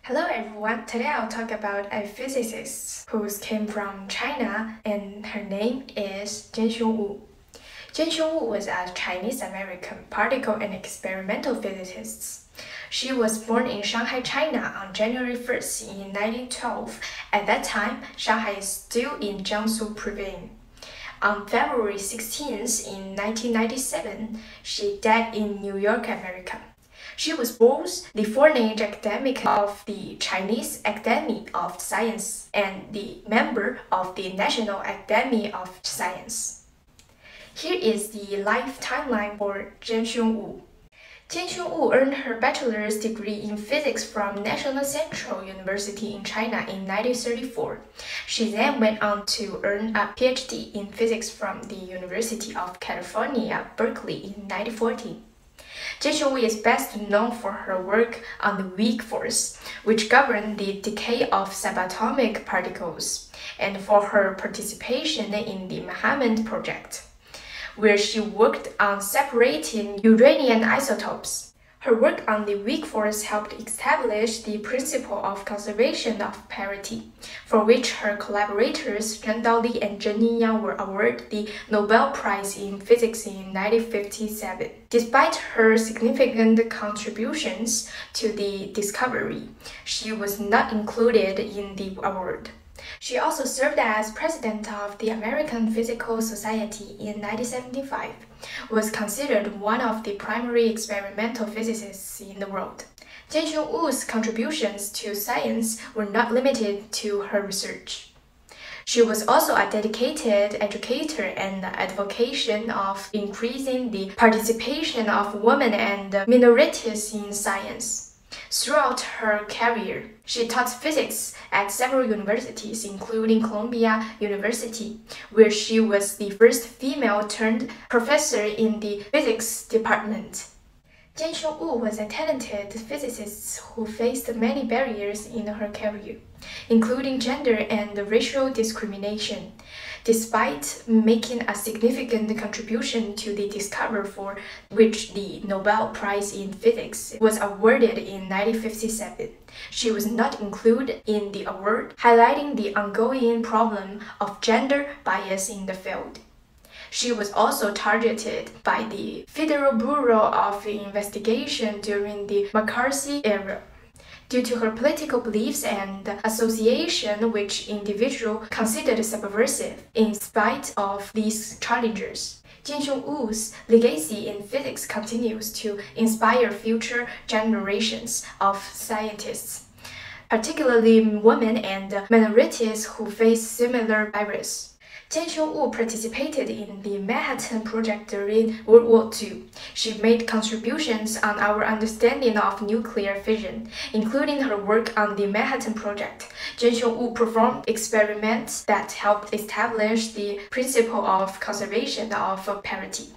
Hello everyone, today I'll talk about a physicist who came from China and her name is Chien-Shiung Wu. Chien-Shiung Wu was a Chinese-American particle and experimental physicist. She was born in Shanghai, China on January 1st in 1912. At that time, Shanghai is still in Jiangsu province. On February 16th in 1997, she died in New York, America. She was both the foreign academic of the Chinese Academy of Science and the member of the National Academy of Science. Here is the life timeline for Chien-Shiung Wu. Chien-Shiung Wu earned her bachelor's degree in physics from National Central University in China in 1934. She then went on to earn a PhD in physics from the University of California, Berkeley in 1940. Chien-Shiung Wu is best known for her work on the weak force, which governs the decay of subatomic particles, and for her participation in the Manhattan Project, where she worked on separating uranium isotopes. Her work on the weak force helped establish the principle of conservation of parity, for which her collaborators Zhang Daoli and Zheng Yinyang were awarded the Nobel Prize in Physics in 1957. Despite her significant contributions to the discovery, she was not included in the award. She also served as president of the American Physical Society in 1975, was considered one of the primary experimental physicists in the world. Chien-Shiung Wu's contributions to science were not limited to her research. She was also a dedicated educator and advocate of increasing the participation of women and minorities in science. Throughout her career, she taught physics at several universities, including Columbia University, where she was the first female-turned professor in the physics department. Chien-Shiung Wu was a talented physicist who faced many barriers in her career, including gender and racial discrimination. Despite making a significant contribution to the discovery for which the Nobel Prize in Physics was awarded in 1957, she was not included in the award, highlighting the ongoing problem of gender bias in the field. She was also targeted by the Federal Bureau of Investigation during the McCarthy era, due to her political beliefs and association which individuals considered subversive. In spite of these challenges, Chien-Shiung Wu's legacy in physics continues to inspire future generations of scientists, particularly women and minorities who face similar barriers. Chien-Shiung Wu participated in the Manhattan Project during World War II. She made contributions on our understanding of nuclear fission, including her work on the Manhattan Project. Chien-Shiung Wu performed experiments that helped establish the principle of conservation of parity.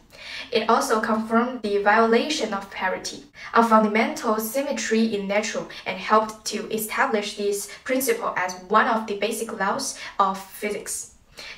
It also confirmed the violation of parity, a fundamental symmetry in nature, and helped to establish this principle as one of the basic laws of physics.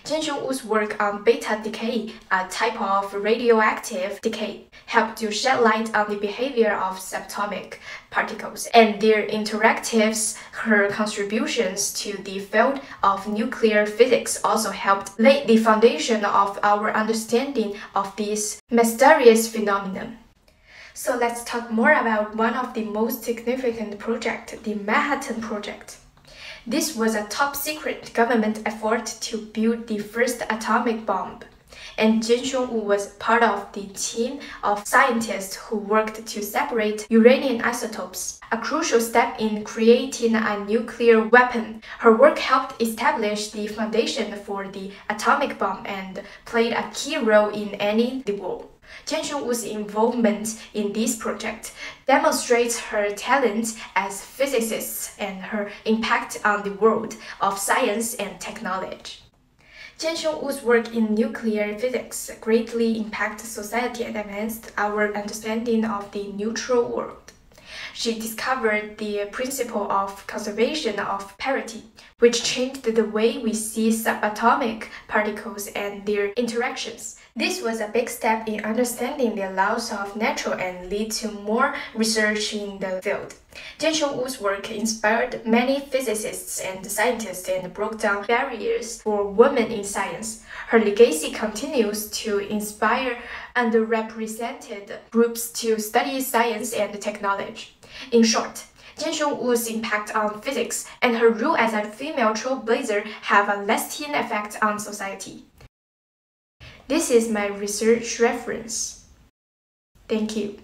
Chien-Shiung Wu's work on beta decay, a type of radioactive decay, helped to shed light on the behavior of subatomic particles and their interactives. Her contributions to the field of nuclear physics also helped lay the foundation of our understanding of this mysterious phenomenon. So let's talk more about one of the most significant projects, the Manhattan Project. This was a top-secret government effort to build the first atomic bomb, and Chien-Shiung Wu was part of the team of scientists who worked to separate uranium isotopes, a crucial step in creating a nuclear weapon. Her work helped establish the foundation for the atomic bomb and played a key role in ending the war. Chien-Shiung Wu's involvement in this project demonstrates her talent as a physicist and her impact on the world of science and technology. Chien-Shiung Wu's work in nuclear physics greatly impacted society and advanced our understanding of the natural world. She discovered the principle of conservation of parity, which changed the way we see subatomic particles and their interactions. This was a big step in understanding the laws of nature and lead to more research in the field. Chien-Shiung Wu's work inspired many physicists and scientists and broke down barriers for women in science. Her legacy continues to inspire underrepresented groups to study science and technology. In short, Chien-Shiung Wu's impact on physics and her role as a female trailblazer have a lasting effect on society. This is my research reference. Thank you.